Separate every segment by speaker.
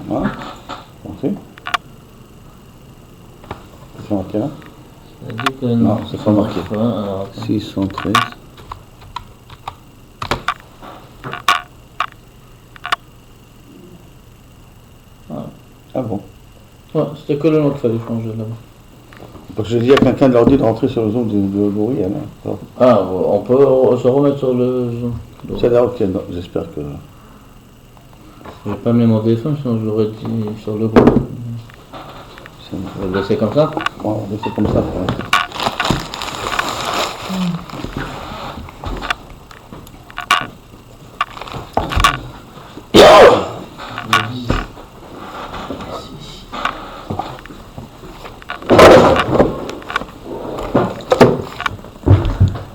Speaker 1: Hein? Ok. C'est marqué là?
Speaker 2: Ça dit que
Speaker 1: Non, c'est pas marqué.
Speaker 2: Alors, attends.
Speaker 1: 613. Ah bon?
Speaker 2: Ouais, c'était que le nom qu'il fallait changer là-bas.
Speaker 1: Donc je dis à quelqu'un de leur dire de rentrer sur le Zoom de Laurie, alors.
Speaker 2: Ah, on peut se remettre sur le Zoom.
Speaker 1: C'est là, ok, non, j'espère que.
Speaker 2: Je vais pas amener mon téléphone, sinon je l'aurais dit sur le groupe.
Speaker 1: C'est bon.
Speaker 2: On va le laisser comme ça.
Speaker 1: Bon, on va laisser comme ça pour l'instant.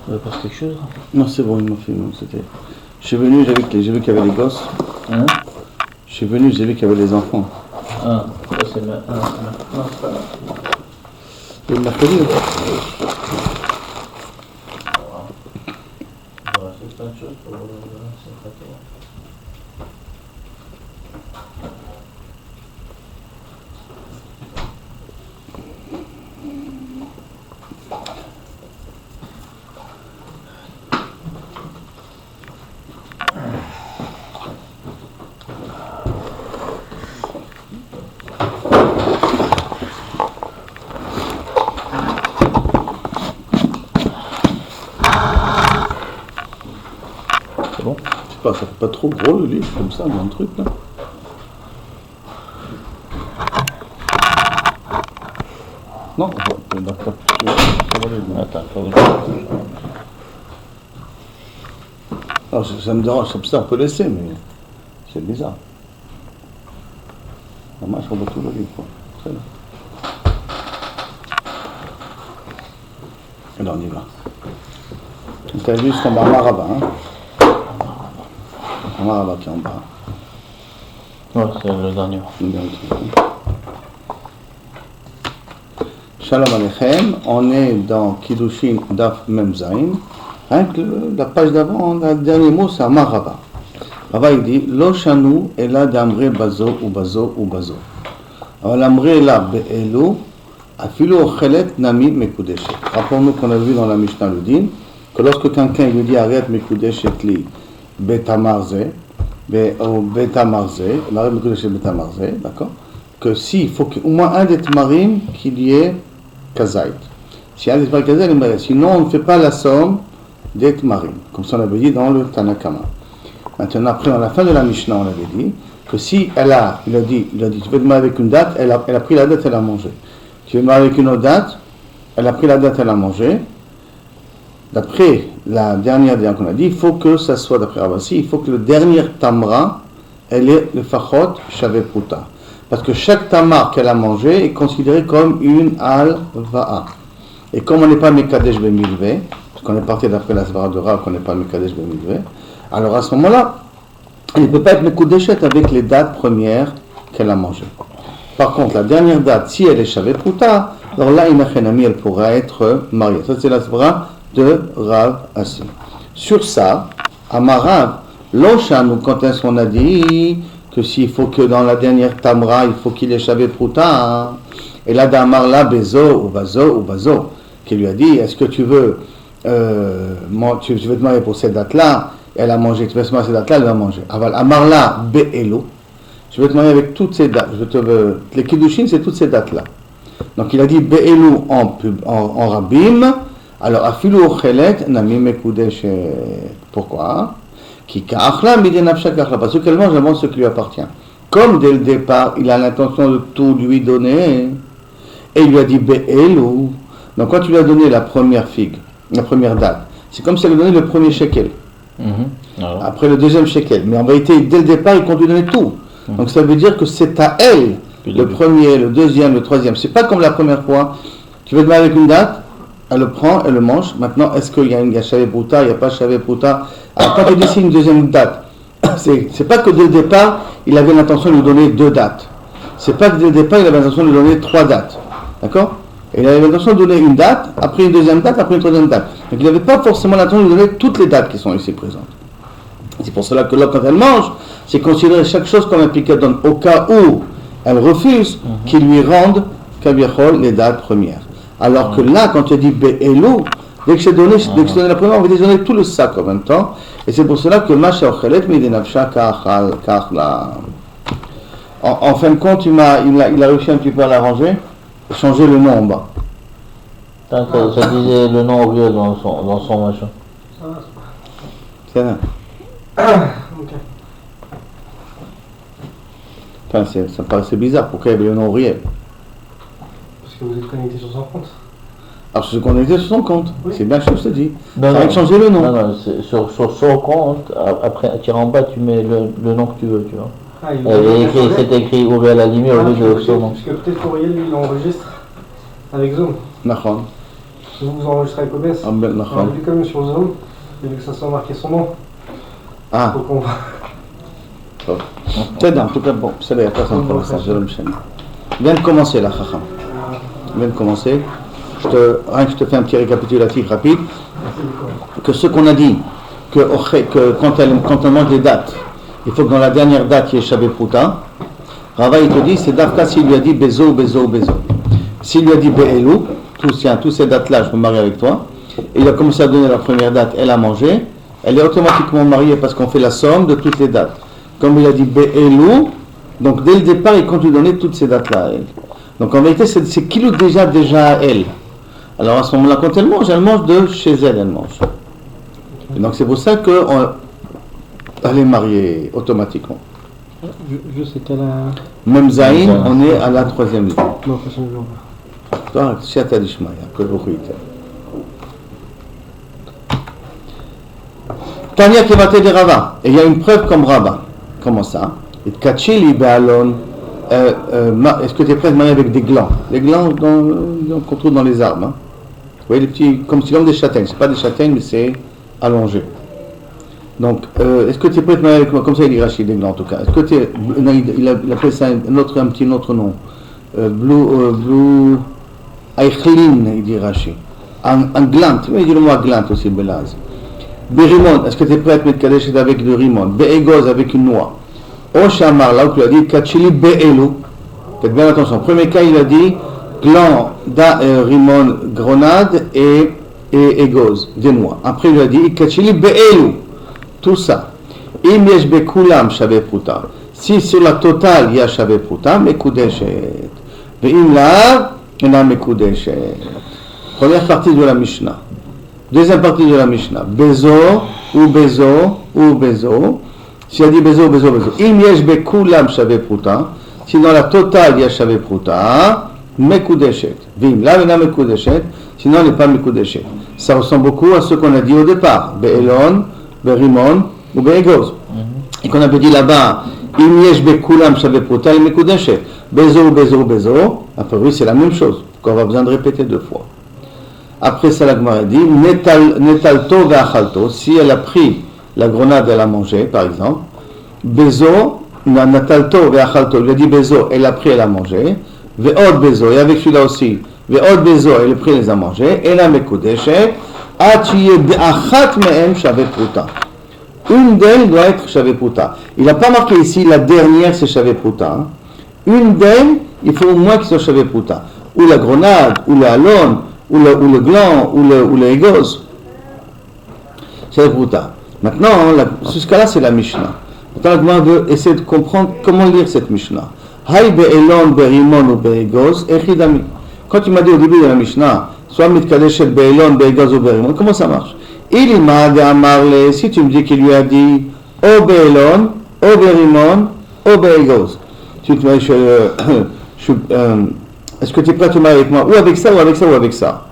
Speaker 2: On va passer quelque chose.
Speaker 1: Non, c'est bon, il m'a fait. Non, c'était. Je suis venu, j'ai vu qu'il y avait les gosses.
Speaker 2: Hein?
Speaker 1: Je suis venu, j'ai vu qu'il y avait les enfants.
Speaker 2: Ah, ça c'est le. Ah, non, c'est pas là.
Speaker 1: Et le mercredi,
Speaker 2: Voilà, c'est plein de choses pour se traiter. C'est bon?
Speaker 1: je sais pas, ça fait pas trop gros le livre comme ça, dans le truc là. Non, d'accord.
Speaker 2: Attends, faut que
Speaker 1: Alors, ça me dérange, comme ça on peut laisser, mais c'est bizarre. Dommage qu'on voit tout le livre, quoi. Très bien. Alors on y va. Donc t'as vu, c'est en bas, Maraba, hein. Maraba qui est en bas.
Speaker 2: Ouais, c'est le dernier.
Speaker 1: Shalom Aleichem, on est dans Kiddushin Daf Mem Zayin. Rien que la page d'avant, le dernier mot c'est Amar Rabba. Rabba il dit Lo shanu ela d'amre bazo ou bazo ou bazo. Alors l'amre là be'elu afilu ochelet nami mekudeshet. Rappelons-nous qu'on a vu dans la Mishnah le din que lorsque quelqu'un lui dit arrête mekudeshet li betamarze ou betamarze, l'arrêt mekudeshet betamarze, d'accord? Que si il faut qu'au moins un des tmarim qu'il y ait kazait. Si un des tmarim kazait, il est sinon on ne fait pas la somme des tmarim, comme ça on avait dit dans le Tanakama. Maintenant, après, dans la fin de la Mishnah, on avait dit que si il a dit, tu veux te marier avec une date, elle a pris la date, elle a mangé. Tu veux te marier avec une autre date, elle a pris la date, elle a mangé. D'après la dernière qu'on a dit, il faut que ça soit, d'après Rabassi, il faut que le dernier tamra, elle est le fachot shaveputa. Parce que chaque tamar qu'elle a mangé est considéré comme une al-va'a. Et comme on n'est pas Mekadesh Bemilve, parce qu'on est parti d'après la Svara de Rav, qu'on n'est pas Mekadesh Bemilve, alors à ce moment-là, elle ne peut pas être Mekudeshet avec les dates premières qu'elle a mangées. Par contre, la dernière date, si elle est Shaveputa, alors là, Inachenami, elle pourra être mariée. Ça, c'est la Svara de Rav Assi. Sur ça, Amarav, Loshanu, quand est-ce qu'on a dit que s'il faut que dans la dernière Tamra, il faut qu'il ait Shaveputa, hein. Et là, d'Amar là, Bezo ou Bazo, qui lui a dit, est-ce que tu veux, tu veux te marier pour cette date-là? Elle a mangé, tu veux te marier cette date-là, elle va manger. Aval, Amar là, Be'elo, je veux te marier avec toutes ces dates. Les Kiddushin, c'est toutes ces dates-là. Donc il a dit Be'elu en Rabim, alors Afilu Ochelet, Nami Mekudesh, pourquoi? Qui Ka'achla, Midenafsha Ka'achla, parce qu'elle mange avant ce qui lui appartient. Comme dès le départ, il a l'intention de tout lui donner, et il lui a dit Be'elu. Donc quand tu lui as donné la première figue, la première date, c'est comme si elle lui donnait le premier shekel. Après le deuxième shekel. Mais en vérité, dès le départ, il compte lui donner tout. Donc ça veut dire que c'est à elle, le premier, le deuxième, le troisième. C'est pas comme la première fois. Tu veux te marier avec une date, elle le prend, elle le mange. Maintenant, est-ce qu'il y a une Shaveputa, il n'y a pas Shaveputa? Alors quand tu décides une deuxième date, c'est pas que dès le départ, il avait l'intention de lui donner deux dates. C'est pas que dès le départ, il avait l'intention de lui donner trois dates. D'accord? Et il avait l'intention de donner une date, après une deuxième date, après une troisième date. Donc il n'avait pas forcément l'intention de lui donner toutes les dates qui sont ici présentes. C'est pour cela que là, quand elle mange, c'est considéré chaque chose comme un picadon, au cas où elle refuse qu'il lui rende, kaviachol, les dates premières. Alors que là, quand tu dis be'elou, dès que je donne la première, on va donner tout le sac en même temps. Et c'est pour cela que Masha Ochelet Midinavsha Karla. En fin de compte, il a réussi un petit peu à l'arranger, changer le nom en bas.
Speaker 2: Ça disait le nom au lieu dans son machin.
Speaker 1: C'est vrai.
Speaker 3: Ok.
Speaker 1: Enfin, ça paraissait bizarre, pourquoi il y avait le nom Auriel?
Speaker 3: Parce que vous êtes connecté sur son compte.
Speaker 1: Alors, je suis connecté sur son compte,
Speaker 3: Oui.
Speaker 1: c'est bien ce que je te dis.
Speaker 2: Non,
Speaker 1: Ça va changer le nom.
Speaker 2: Non, c'est sur son compte, après, tiens en bas, tu mets le nom que tu veux, tu vois.
Speaker 3: Ah, il
Speaker 2: C'est écrit au lieu à la lumière au lieu de son nom.
Speaker 3: Parce que peut-être qu'Auriel, lui, il enregistre avec Zoom.
Speaker 1: Nachon.
Speaker 3: Si vous enregistrez avec OBS,
Speaker 1: Ah, ben,
Speaker 3: alors
Speaker 1: Nachon.
Speaker 3: lui, quand même sur Zoom, il veut que ça soit marqué son nom.
Speaker 1: Ah,
Speaker 3: Donc on va.
Speaker 1: c'est en tout cas, bon, ça va, il n'y a pas sans problème, ça, je le chaîne. Vient de commencer là, Chacham. Vient de commencer. Je te fais un petit récapitulatif rapide. Que ce qu'on a dit, que quand elle mange les dates, il faut que dans la dernière date, il y ait Shabbat Pruta. Rava, il te dit, c'est Dafka s'il lui a dit Bezo, Bezo, Bezo. S'il lui a dit Be'elou, tous ces dates-là, je me marie avec toi, et il a commencé à donner la première date, elle a mangé, elle est automatiquement mariée parce qu'on fait la somme de toutes les dates. Comme il a dit Be'elou, donc dès le départ, il compte lui donner toutes ces dates-là à elle. Donc en vérité, c'est qu'il ou déjà à elle. Alors à ce moment-là, quand elle mange de chez elle, elle mange. Et donc c'est pour ça qu'elle est mariée automatiquement.
Speaker 3: Je sais qu'elle a.
Speaker 1: Même Zayn, on est à la troisième ligne.
Speaker 3: Non, prochain jour.
Speaker 1: Toi, Shiata Dishmaya, que vous croyez. Tania Kevate de Rava. Et il y a une preuve comme Rava. Comment ça? Et Kachili Be'alon. Est-ce que tu es prêt à te marier avec des glands? Les glands qu'on trouve dans les arbres. Hein? Vous voyez les petits, comme des châtaignes. C'est pas des châtaignes, mais c'est allongé. Donc, est-ce que tu es prêt à te marier avec moi? Comme ça, il dit Rachid, des glands en tout cas. Est-ce que tu es. Il appelle ça un petit autre nom. Blue. Eichlin, il dit Rachid. Un glant. Il dit le mot glant aussi, Belaz. Berimon, est-ce que tu es prêt à te mettre Kadesh avec du rimon? Be'egoz avec une noix. Au Shamar, là où tu as dit Kachili Be'elu. Faites bien attention. Premier cas, il a dit gland, rimon, grenade et egoz, des noix. Après, il a dit Kachili Be'elu. Tout ça. Im yesh bekulam Shaveh Pruta. Si sur la totale il y a Shaveh Pruta, Mekudeshet. Ve'im la, il y a Mekudeshet. Première partie de la Mishnah. Deuxième partie de la Mishnah. Bezo ou bezo ou bezo. Si elle dit bezo, bezo, bezo. Im yesh bekulam Shaveh Pruta. Si dans la totale il y a Shaveh Pruta, Mekudeshet. Ve'im la, il y a Mekudeshet. Sinon, elle n'est pas Mekudeshet. Ça ressemble beaucoup à ce qu'on a dit au départ. Be'elon, Berimon ou Be'egoz. Et qu'on avait dit là-bas, Im yesh bekulam Shaveh Pruta, il Mekudeshet. Bezo ou bezo ou bezo. Après, oui, c'est la même chose. Qu'on va besoin de répéter deux fois. Après ça, la Gemara dit Netalto ve'achalto. Si elle a pris la grenade, elle a mangé, par exemple. Bezo, Natalto ve'achalto. Il a dit bezo, elle a pris, elle a mangé. Ve'od bezo, et avec celui-là aussi. Ve'od bezo, elle a pris, elle les a mangés. Et la mekudeshet. Atiye be'achat me'em Shaveh Pruta. Une d'elles doit être Shaveh Pruta. Il n'a pas marqué ici la dernière, c'est Shaveh Pruta. Hein. Une d'elles, il faut au moins qu'il soit Shaveh Pruta. Ou la grenade, ou le halon, ou le gland, ou le egoz. Shaveh Pruta. Maintenant, jusqu'à là, c'est la Mishnah. Maintenant, on veut essayer de comprendre comment lire cette Mishnah. Hay be'elon, be'rimon ou be'egoz, echidami. Quand tu m'as dit au début de la Mishnah, soit mitkadeshet be'elon, be'egoz ou be'rimon, comment ça marche? Il m'a amarlé, si tu me dis qu'il lui a dit o be'elon, o be'rimon, o be'egoz. Tu te dis, est-ce que tu es prêt à te marier avec moi? Ou avec ça, ou avec ça, ou avec ça.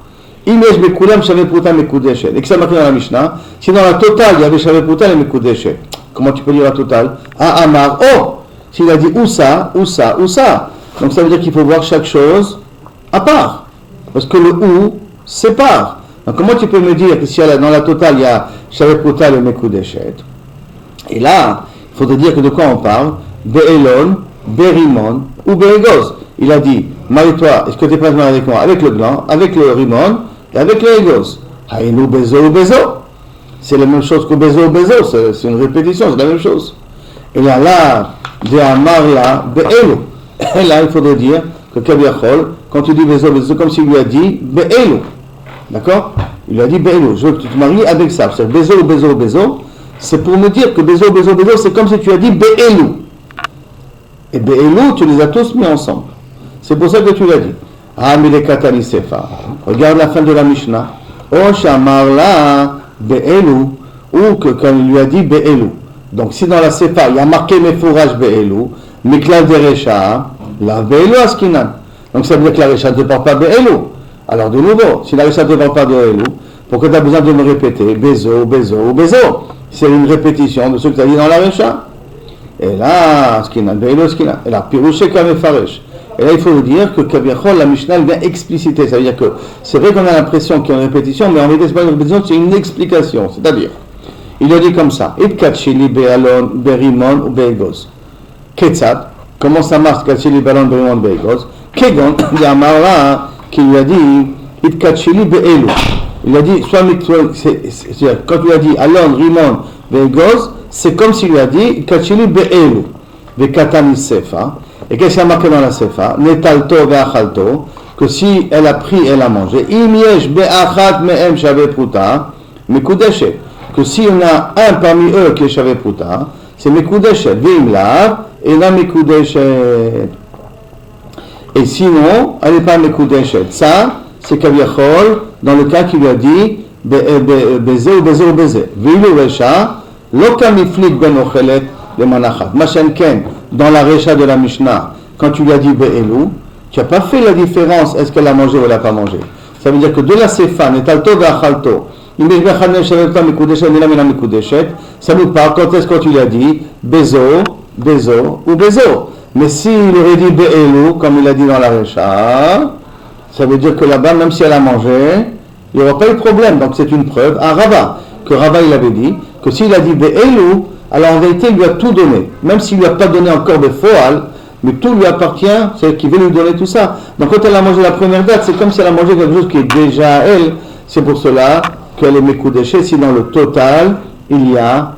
Speaker 1: Il yesh bekulam Shaveh Pruta mekudeshet. Et que ça marque dans la Mishnah. Si dans la totale, il y avait Shaveh Pruta et mekudeshet. Comment tu peux dire la totale? Ah, Amar, oh! S'il a dit ou ça, ou ça, ou ça. Donc ça veut dire qu'il faut voir chaque chose à part. Parce que le ou sépare. Donc comment tu peux me dire que si dans la totale, il y a Shaveh Pruta et mekudeshet? Et là, il faudrait dire que de quoi on parle? Be'elon, Berimon ou Be'egoz. Il a dit, marie-toi, est-ce que tu es prêt à te marier avec moi? Avec le gland, avec le rimon et avec le egoz. Haïnou bezo ou bezo. c'est la même chose que Bezo, c'est une répétition, c'est la même chose. Et là, de Amar là, Be'elu. Et là, il faudrait dire que Kaviachol, quand tu dis Bezo, c'est comme s'il lui a dit Be'elu. D'accord? Il lui a dit Be'elu, je veux que tu te maries avec ça. C'est Bezo, c'est pour me dire que Bezo, c'est comme si tu as dit Be'elu. Et Be'elu, tu les as tous mis ensemble. C'est pour ça que tu l'as dit. Amilekatani Sefa. Regarde la fin de la Mishnah. O Shamar la Be'elu, ou que quand il lui a dit Be'elu. Donc si dans la Sefa, il y a marqué Mefouraj Be'elu, Mikla de Recha, la Be'elu Askinan. Donc ça veut dire que la Recha ne parle pas Be'elu. Alors de nouveau, si la Recha ne parle pas Be'elu, pourquoi tu as besoin de me répéter Bezo? C'est une répétition de ce que tu as dit dans la Recha. Et là, Askinan, Be'elu Askinan. Et là, Pirouché Kamefaresh. Et là, il faut dire que Kaviachol, la Mishnah, vient expliciter. Ça veut dire que c'est vrai qu'on a l'impression qu'il y a une répétition, mais en vérité, ce n'est pas une répétition, c'est une explication. C'est-à-dire, il a dit comme ça, Itkachili be'alon berimon ou be'egos. Ketzad, comment ça marche, Itkachili be'alon berimon be'egos? Kegon, il y a Marla qui lui a dit, Itkachili be'elu. Il a dit, c'est-à-dire, quand il a dit alon, rimon, be'egos, c'est comme s'il lui a dit, Itkachili be'elu. Ve'katani sefa. Et qu'est-ce qu'il y a marqué dans la sefa? Netalto ve'achalto. Que si elle a pris, elle a mangé. Im yesh be'achat me'em shave pruta, mekudeshet. Que si on a un parmi eux qui est shave pruta, c'est mekudeshet. Ve'im lav, et la mekudeshet. Et sinon, elle n'est pas mekudeshet. Ça, c'est Kaviachol, dans le cas qu'il lui a dit, beze ou beze. Ve'ilu resha, lo kamiflik ben ochelet le manachat. Machem ken. Dans la Recha de la Mishnah, quand tu lui as dit Be'elu, tu n'as pas fait la différence, est-ce qu'elle a mangé ou elle n'a pas mangé. Ça veut dire que de la Sefa, Netalto ve'achalto, ça nous parle quand est-ce que tu lui as dit Bezo ou Bezo. Mais s'il aurait dit Be'elu, comme il a dit dans la Recha, ça veut dire que là-bas, même si elle a mangé, il n'y aura pas eu de problème. Donc c'est une preuve à Rava, que Rava il avait dit que s'il a dit Be'elu, alors en vérité, il lui a tout donné. Même s'il ne lui a pas donné encore de foal, mais tout lui appartient, c'est qu'il veut lui donner tout ça. Donc quand elle a mangé la première date, c'est comme si elle a mangé quelque chose qui est déjà à elle. C'est pour cela qu'elle est mécoudéchée. Si dans le total, il y a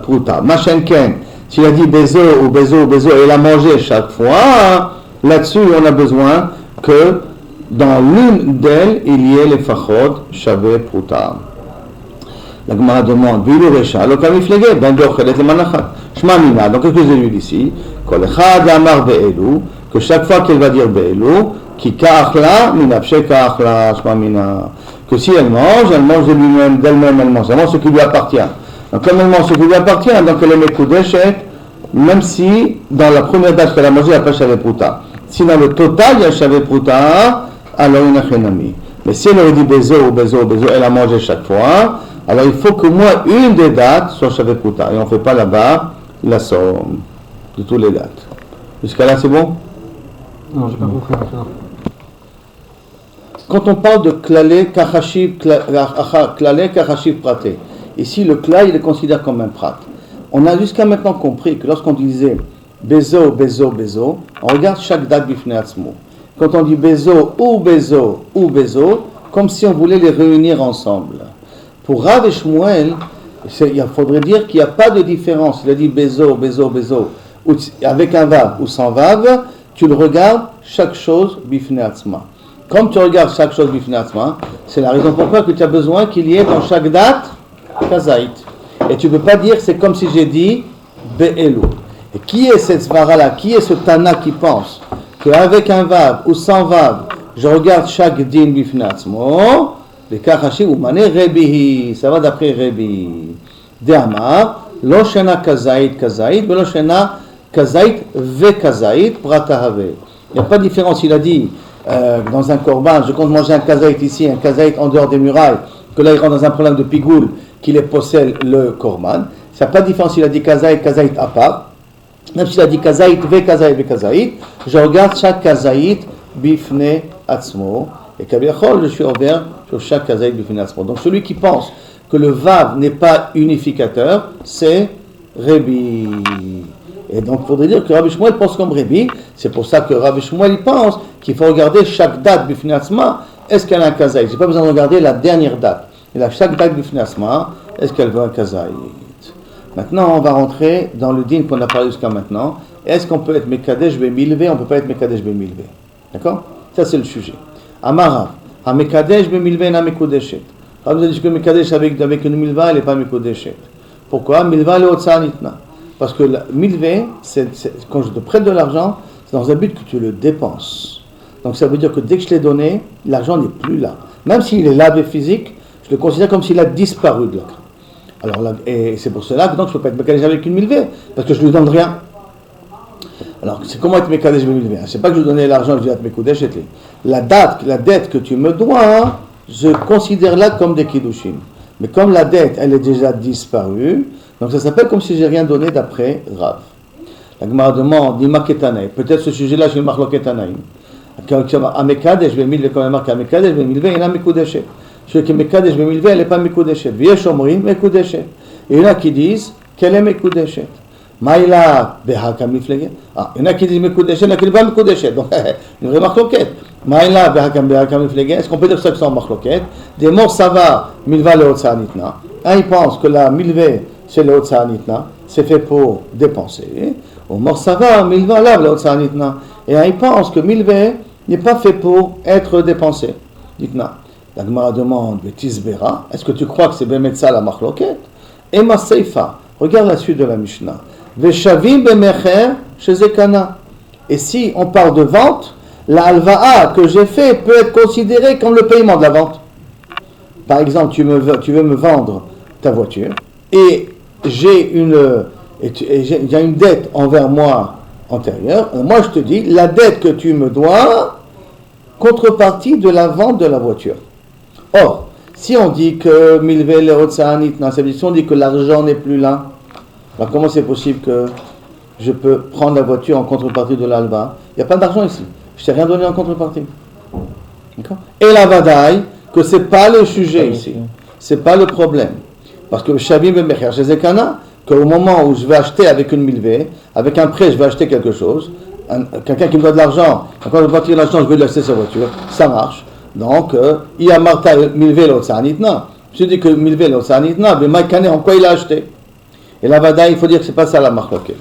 Speaker 1: pruta. Machenken, s'il a dit bezo, et elle a mangé chaque fois, là-dessus, on a besoin que dans l'une d'elles, il y ait les fachot, shavé, pruta. La Gemara demande, Vilu Recha, lo kamiflege, ben dochelet le manachat. Shma mina, donc qu'est-ce que je lui dis ici? Kol echad amar be'elu, que chaque fois qu'elle va dire be'elu, ki ka'achla, minapshe ka'achla, shma mina. Que si elle mange d'elle-même, elle mange ce qui lui appartient. Donc comme elle mange ce qui lui appartient, donc elle est mekudeshet, même si dans la première date qu'elle a mangé, il n'y a pas shavé pruta. Si dans le total, il y a shavé pruta, alors il n'y a chenami. Mais si elle aurait dit bezo, elle a mangé chaque fois, alors il faut que moi, une des dates soit shavé pruta. Et on ne fait pas là-bas la somme de toutes les dates. Jusqu'à là, c'est bon?
Speaker 3: Non, j'ai pas compris.
Speaker 1: Quand on parle de klalé kachashiv praté, ici le kla, il est considéré comme un prat. On a jusqu'à maintenant compris que lorsqu'on disait bezo, on regarde chaque date bifnei atzmo. Quand on dit bezo, comme si on voulait les réunir ensemble. Pour Rav et Shmuel, il faudrait dire qu'il n'y a pas de différence. Il a dit bezo, avec un vav ou sans vav, tu le regardes chaque chose bifnei atzma. Comme tu regardes chaque chose bifnei atzma, c'est la raison pourquoi que tu as besoin qu'il y ait dans chaque date kazaït. Et tu ne peux pas dire c'est comme si j'ai dit be'elu. Et qui est cette svara-là? Qui est ce Tana qui pense qu'avec un vav ou sans vav, je regarde chaque din bifnei atzmo? Le kachashi ou mané rebihi, ça va d'après Rebi. De'amar, lo shena kazaït, velo shena kazaït ve kazaït, pratahave. Il n'y a pas de différence, il a dit dans un korban, je compte manger un kazaït ici, un kazaït en dehors des murailles, que là il rentre dans un problème de pigoule, qu'il est possède le korban. Ça n'a pas de différence, il a dit kazaït à part. Même s'il a dit kazaït ve kazaït, je regarde chaque kazaït bifnei atzmo. Et kaviachol, je suis ouvert sur chaque kazaït bifnei atzmo. Donc celui qui pense que le vav n'est pas unificateur, c'est Rebi. Et donc il faudrait dire que Rabbi Shmuel pense comme Rebi. C'est pour ça que Rabbi Shmuel il pense qu'il faut regarder chaque date bifnei atzma. Est-ce qu'elle a un kazaït? J'ai pas besoin de regarder la dernière date. Et là, chaque dag bifnei asma, est-ce qu'elle veut un kazaït? Maintenant, on va rentrer dans le din qu'on a parlé jusqu'à maintenant. Est-ce qu'on peut être mekadesh bemilvé? On ne peut pas être mekadesh bemilvé. D'accord? Ça, c'est le sujet. Amarav, ha mekadesh bemilvé na mekudeshet. Rav nous a dit que mekadesh avec une milva, elle n'est pas mekudeshet. Pourquoi? Milva le otsa nitna. Parce que milvé, quand je te prête de l'argent, c'est dans un but que tu le dépenses. Donc ça veut dire que dès que je l'ai donné, l'argent n'est plus là. Même s'il est là, physique, je le considère comme s'il a disparu de là. Alors là, et c'est pour cela que donc, je ne peux pas être mekadesh avec une milvé, parce que je ne lui donne rien. Alors, c'est comment être mekadesh avec une milvé? C'est pas que je lui donnais l'argent, je lui dis à mekudesh et la dette que tu me dois, je considère là comme des kiddushim. Mais comme la dette, elle est déjà disparue, donc ça s'appelle comme si j'ai rien donné d'après Rav. La Gemara demande, Nima Ketanaï. Peut-être ce sujet-là, je vais marquer Ketanaï. Amekadesh, je vais milver, comme elle marque Amekadesh, je vais milver, il y en a Mekudeshet. Je vais que Mekadesh, je vais milver, elle n'est pas Mekudeshet. Viesh Omrim, Mekudeshet. Et il y en a qui disent qu'elle est Mekudeshet. Maïla, Behaka Miflege. Il y en a qui disent Mekudeshet, il y en a qui disent pas Mekudeshet. Donc, une vraie marloquette. Maïla, Behaka Miflege. Est-ce qu'on peut dire ça que c'est en marloquette? Des morts, ça va, milva le Otsa Nitna. Un, il pense que la milvé, c'est le Otsa Nitna. C'est fait pour dépenser. Au mort, ça va, milva là, le Otsa Nitna. Et un, il pense que milvé n'est pas fait pour être dépensé. Nitna. La Gemara demande, Tisbera, est-ce que tu crois que c'est Bemet ça la marloquette? Ema Seifa, regarde la suite de la Mishnah. Veshavim bemecher chez Zekana. Et si on parle de vente, la halva'a que j'ai fait peut être considérée comme le paiement de la vente. Par exemple, tu veux me vendre ta voiture et il y a une dette envers moi antérieure. Moi, je te dis, la dette que tu me dois, contrepartie de la vente de la voiture. Or, si on dit que milvel si on dit que l'argent n'est plus là, alors comment c'est possible que je peux prendre la voiture en contrepartie de l'alva? Il n'y a pas d'argent ici. Je ne t'ai rien donné en contrepartie. D'accord? Et la vadaï, que ce n'est pas le sujet ici. Ce n'est pas le problème. Parce que le Shavim Bemecher chez Zekana, qu'au moment où je vais acheter avec une milvé, avec un prêt, je vais acheter quelque chose, quelqu'un qui me doit de l'argent, quand je vais partir de l'argent, je vais lui acheter sa voiture, ça marche. Donc, il y a Martha milvé l'otsanitna. Je dis que milvé l'otsanitna, mais Maïkane, en quoi il a acheté? Et la vadaï, il faut dire que ce n'est pas ça la marloquette.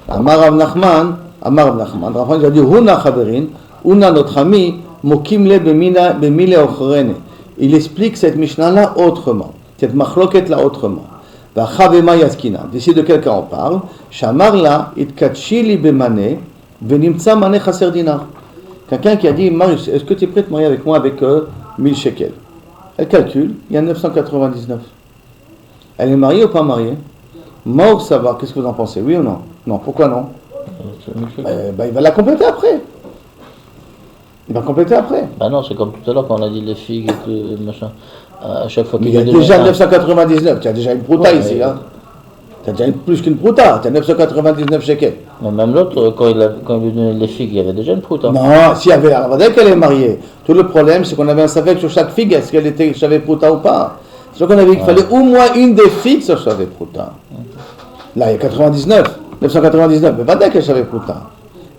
Speaker 1: Amar Rav Nachman, Rav il a dit, Huna Chaverin, Huna notre ami, Mokimle bemile ochrene. Il explique cette Mishnah-là autrement, cette marloquette-là autrement. Vachavema yaskina. D'ici de quel cas on parle? Shamarla itkachili bemane, venimtsa mane chaser dinar. Quelqu'un qui a dit, Marius, est-ce que tu es prêt de marier avec moi avec 1000 shekels? Elle calcule, il y a 999. Elle est mariée ou pas mariée? Mort savoir, qu'est-ce que vous en pensez? Oui ou non? Non, pourquoi non? Il va la compléter après.
Speaker 2: Bah non, c'est comme tout à l'heure quand on a dit les figues et tout, machin. À chaque fois qu'il
Speaker 1: y a déjà 999, tu as déjà une prouta ici. Hein. Tu as déjà plus qu'une prouta, tu as 999 shekels.
Speaker 2: Mais même l'autre, quand il lui donnait les figues, il y avait déjà une prouta.
Speaker 1: Non, s'il y avait, alors dès qu'elle est mariée, tout le problème c'est qu'on avait un savek sur chaque figue, est-ce qu'elle était chavée prouta ou pas? C'est qu'on avait qu'il fallait au moins une des figues sur chavée prouta. Là, il y a 999, mais pas dès qu'elle chavée prouta.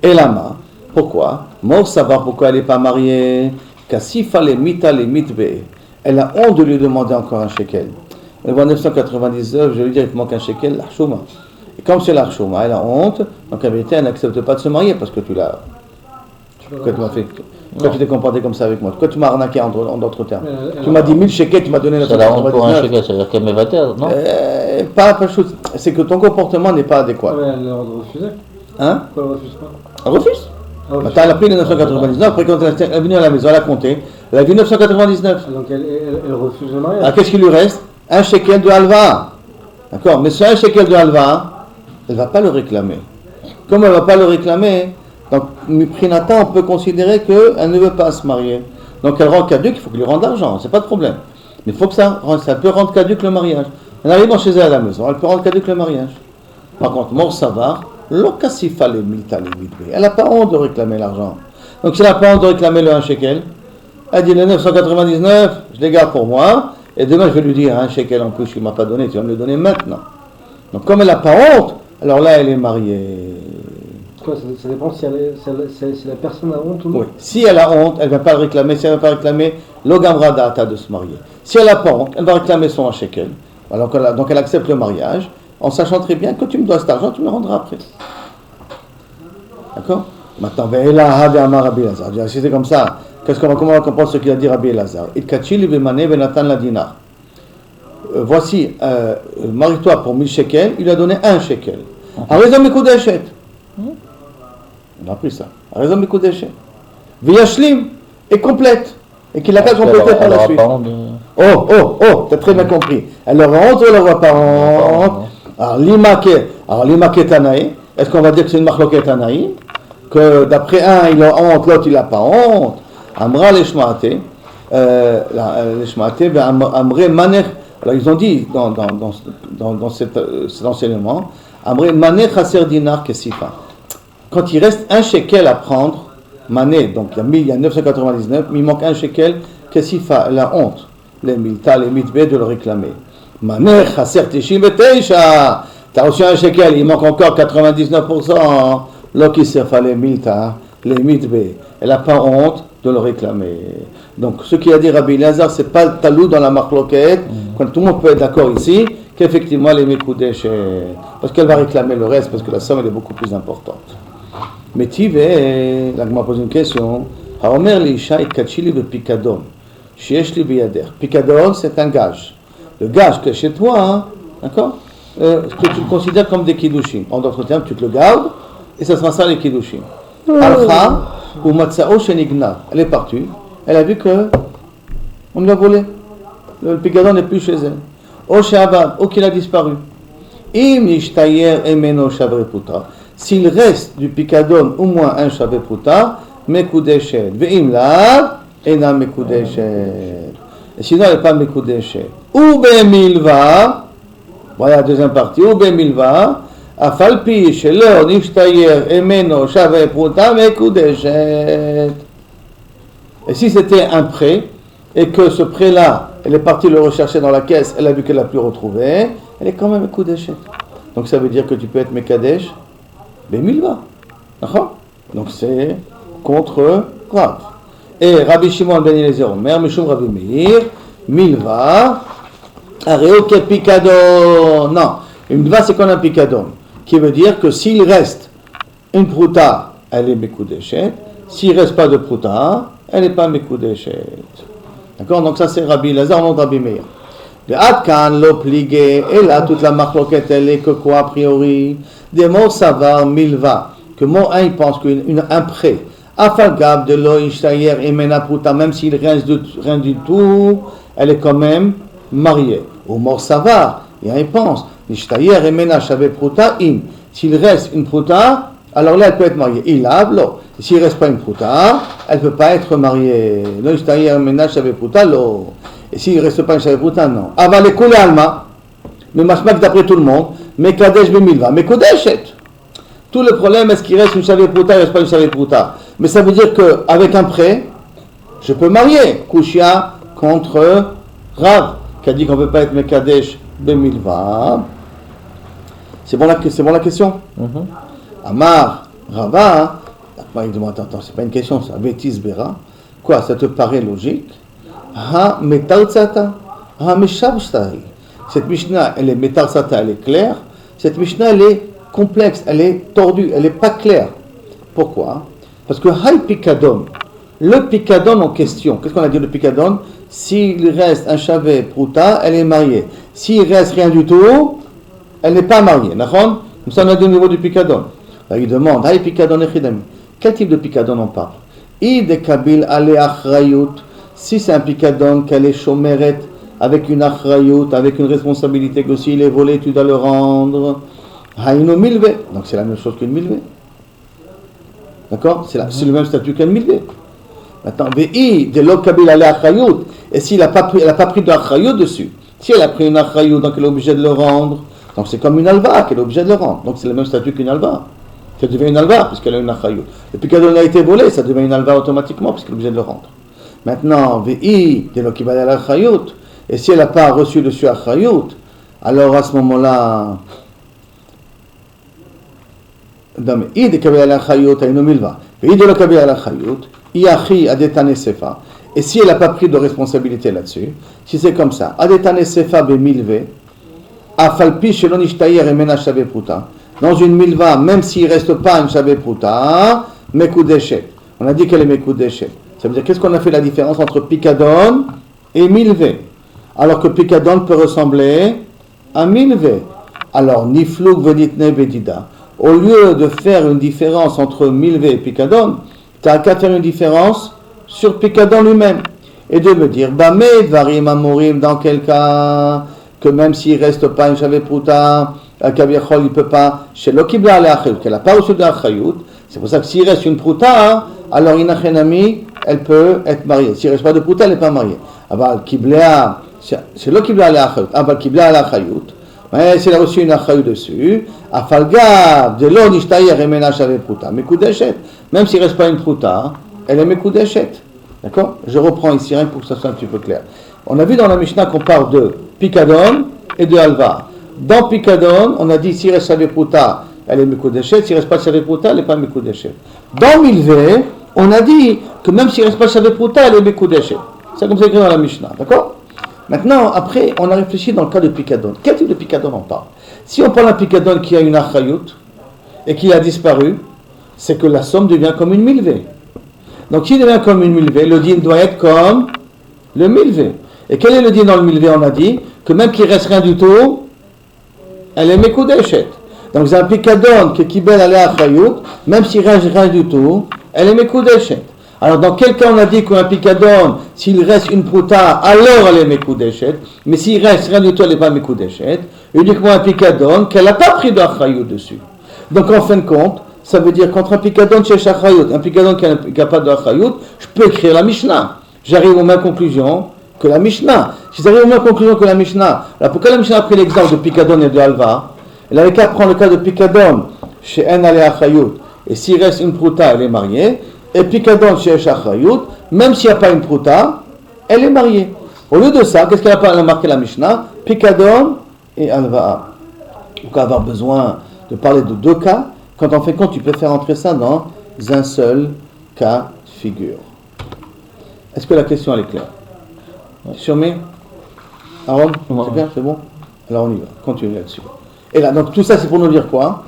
Speaker 1: Et lama, pourquoi? Mort savoir pourquoi elle n'est pas mariée. Kassifa les mita les mitbe. Elle a honte de lui demander encore un shekel. Elle voit 999, je lui dis qu'il manque un shekel, l'archouma. Et comme c'est l'archouma, elle a honte, donc en vérité, elle n'accepte pas de se marier parce que tu l'as. Pourquoi tu m'as fait? Pourquoi tu t'es comporté comme ça avec moi? Pourquoi tu m'as arnaqué en d'autres termes? Tu m'as dit 1000 shekels, tu m'as donné 999.
Speaker 2: C'est la honte pour un shekel, ça veut dire qu'elle m'évater, non?
Speaker 1: Pas chose. C'est que ton comportement n'est pas adéquat.
Speaker 3: Ouais, elle refusait.
Speaker 1: Hein?
Speaker 3: Pourquoi elle refuse pas?
Speaker 1: Elle refuse. Elle a pris les 999, après quand elle est venue à la maison, elle a compté, elle a vu 999.
Speaker 3: Donc elle refuse le mariage.
Speaker 1: Alors qu'est-ce qu'il lui reste? Un shekel de halva. D'accord? Mais ce un shekel de halva, elle ne va pas le réclamer. Comme elle ne va pas le réclamer, donc Miprinata, on peut considérer qu'elle ne veut pas se marier. Donc elle rend caduque, il faut qu'il lui rende l'argent, c'est pas de problème. Mais il faut que ça peut rendre caduque le mariage. En arrivant chez elle à la maison, elle peut rendre caduque le mariage. Par contre, mort savar, elle n'a pas honte de réclamer l'argent. Donc si elle n'a pas honte de réclamer le 1 shekel, elle dit le 999, je les garde pour moi, et demain je vais lui dire 1 shekel en plus qu'il ne m'a pas donné, tu vas me le donner maintenant. Donc comme elle n'a pas honte, alors là elle est mariée.
Speaker 3: quoi, ça dépend si la personne a honte ou non.
Speaker 1: Oui. Si elle a honte, elle ne va pas le réclamer. Si elle ne va pas réclamer, l'Ogamra Da'ata de se marier. Si elle n'a pas honte, elle va réclamer son shekel. Alors donc elle accepte le mariage, en sachant très bien que tu me dois cet argent, tu me le rendras après. D'accord? Maintenant, si c'est comme ça, comment on va comprendre ce qu'il a dit Rabbi Elazar? Voici, marie-toi pour 1000 shekels, il lui a donné 1 shekel. A raison Mikudeshet. On a appris ça. A raison Mikudeshet. Viyashlim est complète. Et qu'il n'a qu'à compléter par la suite. Oh, t'as très bien compris. Elle aura honte ou elle n'aura pas honte? Alors, l'imake Tanaï, est-ce qu'on va dire que c'est une marloquet Tanaï? Que d'après un, il a honte, l'autre, il n'a pas honte. Amra l'eshmaate, amre maner. Alors, ils ont dit dans cet enseignement, amre maner chaser dinar kesifa. Quand il reste 1 shekel à prendre, mané, donc il y a 999, mais il manque 1 shekel, kesifa, elle a honte. Les milta, les mitbe de le réclamer. Maner chaser tishim beteisha. T'as reçu 1 shekel, il manque encore 99%. L'okisef les milta, les mitbe. Elle n'a pas honte de le réclamer. Donc, ce qu'il a dit Rabbi Elazar, c'est pas le talou dans la marloquette, quand tout le monde peut être d'accord ici, qu'effectivement les mekoudesh, parce qu'elle va réclamer le reste, parce que la somme elle est beaucoup plus importante. Mais Tivé, là, je m'a posé une question. Haomer l'isha ikachili be pikadon, sheyesh li biyader. Pikadon, c'est un gage. Le gage que chez toi, hein, d'accord, que tu le considères comme des kiddushin. En d'autres termes, tu te le gardes, et ça sera ça les kiddushin. Alcha ou matzao shenigna. Elle est partie. Elle a vu que on l'a volé. Le pikadon n'est plus chez elle. O she'avad, ou qu'il a disparu. Im ishtayer emeno shavre putra. S'il reste du pikadon au moins un shavre putra, mekudeshet. Ve'im lav, ena mekudeshet. Et sinon, elle n'est pas mekudeshet. Ou be'milva, voilà la deuxième partie, ou be'milva, afalpi shelo nishtayer emeno shavre putra, mekudeshet. Et si c'était un prêt, et que ce prêt-là, elle est partie le rechercher dans la caisse, elle a vu qu'elle l'a plus retrouvé, elle est quand même Mekudeshet. Donc ça veut dire que tu peux être Mekadesh, Bemilva. D'accord? Donc c'est contre Rav. Et Rabbi Shimon ben Eliezer Omer, Mishum Rabbi Meir, Milva, Areoke Pikadon. Non, une Milva c'est comme un Pikadon, qui veut dire que s'il reste une prouta, elle est Mekudeshet. S'il ne reste pas de prouta, elle n'est pas Mekudeshet. D'accord? Donc ça c'est Rabbi Elazar, non Rabbi Meir. Le Adkan, l'opligé, et là toute la marloquette, elle est que quoi a priori? Des mots savar, milva. Que mot 1 il pense qu'un prêt. Afalgab de lo ishtayer et menapruta, même s'il reste rien du tout, elle est quand même mariée. Au mort savar, il pense. Ishtayer et menachave pruta im. S'il reste une pruta, alors là elle peut être mariée. Il a l'eau. S'il ne reste pas une pruta, elle ne peut pas être mariée. Lo ishtayer et menachave pruta l'eau. Et s'il ne reste pas une pruta, non. Aval et koule alma. Le masmak d'après tout le monde. Mekadesh b'milva. Mekodeshet. Tout le problème, est-ce qu'il reste une chavé pruta, il ne reste pas une chavé pruta. Mais ça veut dire qu'avec un prêt, je peux marier. Kushia contre Rav, qui a dit qu'on ne peut pas être Mekadesh b'milva. C'est bon la question? Amar, Rava, il demande, attends, c'est pas une question ça. Vétis Bera. Quoi, ça te paraît logique? Ha metarzata, ha meshavshtari. Cette Mishnah, elle est metarzata, elle est claire. Cette Mishnah, elle est complexe, elle est tordue, elle n'est pas claire. Pourquoi? Parce que Hay Pikadon, le Pikadon en question, qu'est-ce qu'on a dit le Pikadon? S'il reste un chavé prouta, elle est mariée. S'il reste rien du tout, elle n'est pas mariée. D'accord? Nous sommes au niveau du Pikadon. Là, il demande, Hay Pikadon echidami. Quel type de Pikadon on parle? Ide Kabil ale achrayut. Si c'est un Pikadon qu'elle est chomeret, avec une achrayut, avec une responsabilité que s'il est volé, tu dois le rendre. Haïno milve. Donc c'est la même chose qu'une milve. D'accord? C'est le même statut qu'une milve. Maintenant, Vei de l'Okabil ale achrayut. Et s'il n'a pas pris de achrayut dessus, si elle a pris une achrayut, donc elle est obligée de le rendre. Donc c'est comme une alva qu'elle est obligée de le rendre. Donc c'est le même statut qu'une alva. Ça devient une alva puisqu'elle a une achrayut. Le Pikadon a été volé, ça devient une alva automatiquement puisqu'elle est obligée de le rendre. Maintenant, Vei de l'Okabil ale achrayut. Et si elle n'a pas reçu dessus achrayut, alors à ce moment-là, דמה, אי דקבל עליה חיות, היינו מלווה, ואי דלא קבל עליה חיות, אי אחי adetane sefa. Et si elle n'a pas pris de responsabilité là-dessus, si c'est comme ça, adetane sefa be milve, afalpi shelo nishtayer emena shave pruta. Dans une milva, même s'il ne reste pas une shave pruta, mekudeshet. On a dit qu'elle est mekudeshet. Ça veut dire qu'est-ce qu'on a fait la différence entre picadon et milve? Alors que picadon peut ressembler à milve. Alors, niflouk venitne bedida. Au lieu de faire une différence entre milve et picadon, tu n'as qu'à faire une différence sur picadon lui-même. Et de me dire, Bamé varim amorim, dans quel cas, que même s'il ne reste pas une shave pruta, Kaviachol, il ne peut pas, chez l'okibla al-achayut, qu'elle n'a pas reçu de l'achayut, c'est pour ça que s'il reste une pruta, alors inachenami, elle peut être mariée. S'il ne reste pas de pruta, elle n'est pas mariée. Aval kibla, c'est l'okibla al-achayut, aval kibla al-achayut, mais s'il a reçu une achayut dessus, afalga, de l'on ishtayer emena shave pruta, mekudeshet, même s'il ne reste pas une pruta, elle est mekudeshet. D'accord? Je reprends ici, rien pour que ça soit un petit peu clair. On a vu dans la Mishnah qu'on parle de picadon et de halva. Dans picadon, on a dit s'il reste shave pruta, elle est mekudeshet, s'il ne reste pas shave pruta, elle n'est pas mekudeshet. Dans milve, on a dit que même s'il ne reste pas shave pruta, elle est mekudeshet. C'est comme ça écrit dans la Mishnah, d'accord? Maintenant, après, on a réfléchi dans le cas de picadon. Quel type de picadon on parle? Si on parle d'un picadon qui a une achayut et qui a disparu, c'est que la somme devient comme une milve. Donc, s'il devient comme une milve, le din doit être comme le milve. Et quel est le din dans le milve? On a dit que même qu'il ne reste rien du tout, elle est mekudeshet. Donc, c'est un picadon qui est kibel alé achayut, même s'il ne reste rien du tout, elle est mekudeshet. Alors, dans quel cas on a dit qu'un picadon, s'il reste une pruta, alors elle est mekudeshet, mais s'il reste rien du tout, elle n'est pas mekudeshet. Uniquement un picadon qu'elle n'a pas pris d'achayut dessus. Donc, en fin de compte, ça veut dire qu'entre un picadon chez achayut, un picadon qui n'a pas d'achayut, je peux écrire la Mishnah. J'arrive aux mêmes conclusions que la Mishnah. Si j'arrive aux mêmes conclusions que la Mishnah, alors pourquoi la Mishnah a pris l'exemple de picadon et de halva? Elle avait qu'à prendre le cas de picadon chez en alé achayut, et s'il reste une pruta, elle est mariée. Et picadon chez achayut, même s'il n'y a pas une pruta, elle est mariée. Au lieu de ça, qu'est-ce qu'elle a marqué la Mishnah? Picadon et halva. Donc, avoir besoin de parler de deux cas. Quand on fait compte, tu peux faire entrer ça dans un seul cas de figure. Est-ce que la question elle est claire? Chomé? Aaron? C'est clair? C'est bon? Alors on y va, continue là-dessus. Et là, donc tout ça c'est pour nous dire quoi?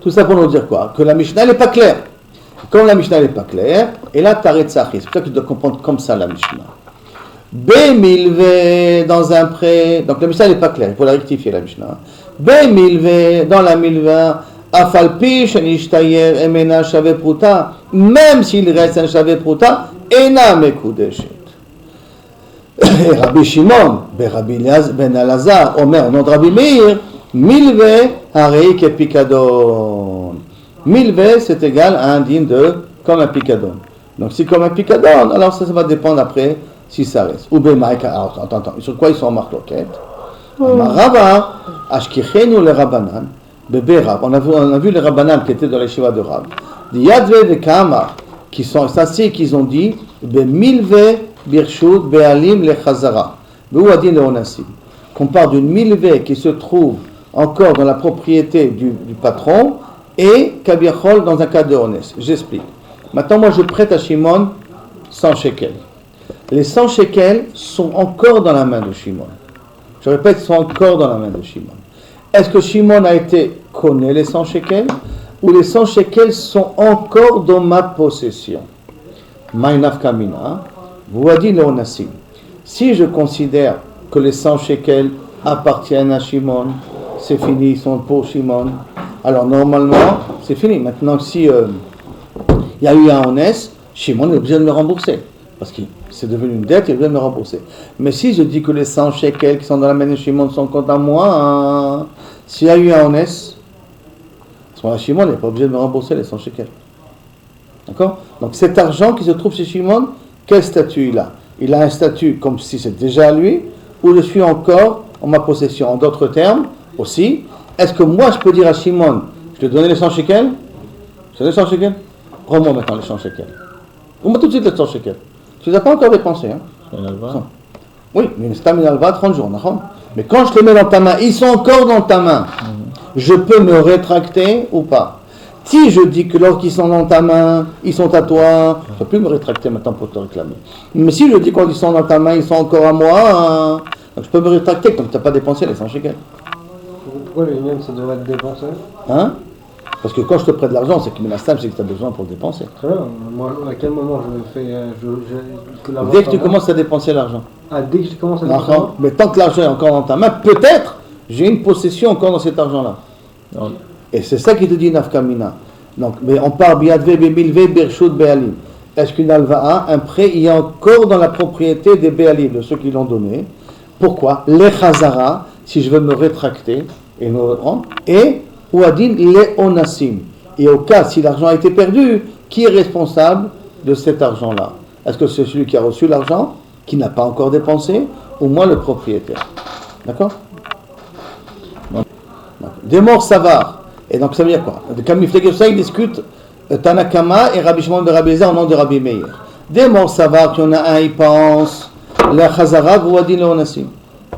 Speaker 1: Tout ça pour nous dire quoi? Que la Mishnah n'est pas claire. Comme la Mishnah n'est pas claire, et là t'arrêtes ça. C'est pour ça que tu dois comprendre comme ça la Mishnah. Bemilve dans un pré. Donc la Mishnah n'est pas claire, il faut la rectifier la Mishnah. Bemilve dans la milva, afalpi shenishtayer emena shave pruta, même s'il reste un shave pruta, ena mekudeshet. Rabbi Shimon, Rabbi ben Elazar, Omer, nom de Rabbi Meir, milve harei ke picadon. Milve c'est égal à un din de comme un picadon. Donc si comme un picadon, alors ça va dépendre après si ça reste. Ou bemaika, alors attends, sur quoi ils sont en marloquette? Marava, ashkichenu le Rabbanan, bébé Rab. On a vu les Rabbanan qui étaient dans les Shiva de Rab. Yadve de Kama, qui sont assis, qu'ils ont dit, bemilve birshut be'alim le chazara. Beuadin le onassim. Qu'on parle d'une milve qui se trouve encore dans la propriété du patron et kabiachol dans un cas de honest. J'explique. Maintenant, moi je prête à Shimon 100 shekels. Les 100 shekels sont encore dans la main de Shimon. Je répète, sont encore dans la main de Shimon. Est-ce que Shimon connaît les 100 shekels ou les 100 shekels sont encore dans ma possession? Ma'inaf kamina, voadi le onassim. Si je considère que les 100 shekels appartiennent à Shimon, c'est fini, ils sont pour Shimon, alors normalement, c'est fini. Maintenant, si il y a eu un honnête, Shimon est obligé de me rembourser. Parce que c'est devenu une dette, il est obligé de me rembourser. Mais si je dis que les 100 shekels qui sont dans la main de Shimon sont contre à moi, s'il y a eu un honnête, à ce moment-là, Shimon n'est pas obligé de me rembourser les 100 shekels. D'accord? Donc cet argent qui se trouve chez Shimon, quel statut il a? Il a un statut comme si c'est déjà à lui, ou je suis encore en ma possession. En d'autres termes, aussi, est-ce que moi je peux dire à Shimon, je te donne les 100 shekels? C'est les 100 shekels? Prends-moi maintenant les 100 shekels. Prends-moi tout de suite les 100 shekels. Tu ne les as pas encore dépensés. Hein? Oui, mais c'est un alva 30 jours. Mais quand je les mets dans ta main, ils sont encore dans ta main. je peux me rétracter ou pas. Si je dis que lorsqu'ils sont dans ta main, ils sont à toi, je ne peux plus me rétracter maintenant pour te réclamer. Mais si je dis quand ils sont dans ta main, ils sont encore à moi, donc je peux me rétracter comme tu n'as pas dépensé les 100 shekels.
Speaker 3: Pourquoi le Inyan, ça devrait être dépensé?
Speaker 1: Hein? Parce que quand je te prête de l'argent, c'est que Minastam, c'est que tu as besoin pour le dépenser.
Speaker 3: Très bien. Moi, à quel moment je fais.
Speaker 1: Dès que tu commences à dépenser l'argent.
Speaker 3: Ah, dès que je commence à dépenser l'argent.
Speaker 1: Mais tant que l'argent est encore dans ta main, peut-être j'ai une possession encore dans cet argent-là. Et c'est ça qui te dit Nafkamina. Donc, mais on parle Biadve, Bemilve, Bershut, Be'alim. Est-ce qu'une alva'a, un prêt, il est encore dans la propriété des Be'alim, de ceux qui l'ont donné? Pourquoi? Les Chazara, si je veux me rétracter et me rendre, et Ouadin, les Onassim. Et au cas, si l'argent a été perdu, qui est responsable de cet argent-là? Est-ce que c'est celui qui a reçu l'argent, qui n'a pas encore dépensé, ou moi le propriétaire? D'accord? Des morts savar. Et donc ça veut dire quoi? Comme ça, ils discutent Tanakama et Rabbi Shimon de Rabbi Eliezer au nom de Rabbi Meir. Des morts savar, qu'il y en a un, il pense, la Chazara, Ouadin, le Onassim.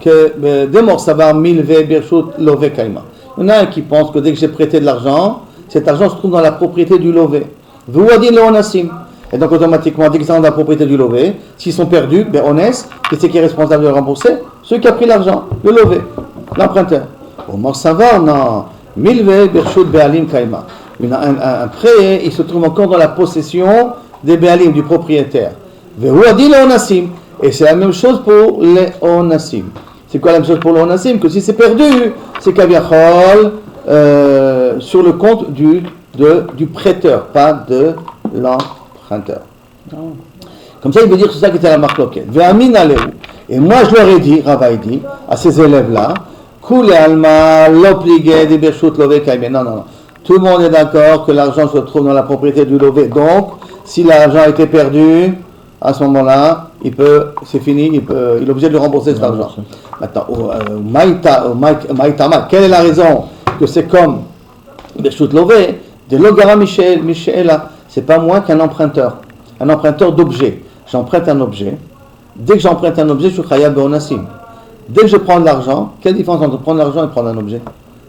Speaker 1: Que des morts savar, Milve, Birshut, Love, Kaima. Il y en a un qui pense que dès que j'ai prêté de l'argent, cet argent se trouve dans la propriété du lové. Ouadin, le Onassim. Et donc automatiquement, dès qu'ils sont dans la propriété du lové, s'ils sont perdus, ben honnête, qui c'est qui est responsable de le rembourser? Celui qui a pris l'argent, le lové, l'emprunteur. Au mort savar, non. Milve, Birshut, Be'alim, Kaima. Un prêt, il se trouve encore dans la possession des Be'alim, du propriétaire. Ouadin, le Onassim. Et c'est la même chose pour les Onassim. C'est quoi la même chose pour les Onassim? Que si c'est perdu, c'est Kaviachol sur le compte du prêteur, pas de l'emprunteur. Comme ça, il veut dire que c'est ça qui était la marque loquette. Et moi, je leur ai dit, Ravaï dit, à ces élèves-là, non. Tout le monde est d'accord que l'argent se trouve dans la propriété du lové. Donc, si l'argent a été perdu, à ce moment-là, c'est fini, il est obligé de le rembourser cet argent. Maintenant, Maïtama, quelle est la raison que c'est comme Bershut Lové, de Logara Michela, c'est pas moins qu'un emprunteur d'objet. J'emprunte un objet. Dès que j'emprunte un objet, je suis Chayab Be'onassim. Dès que je prends de l'argent, quelle différence entre prendre de l'argent et prendre un objet?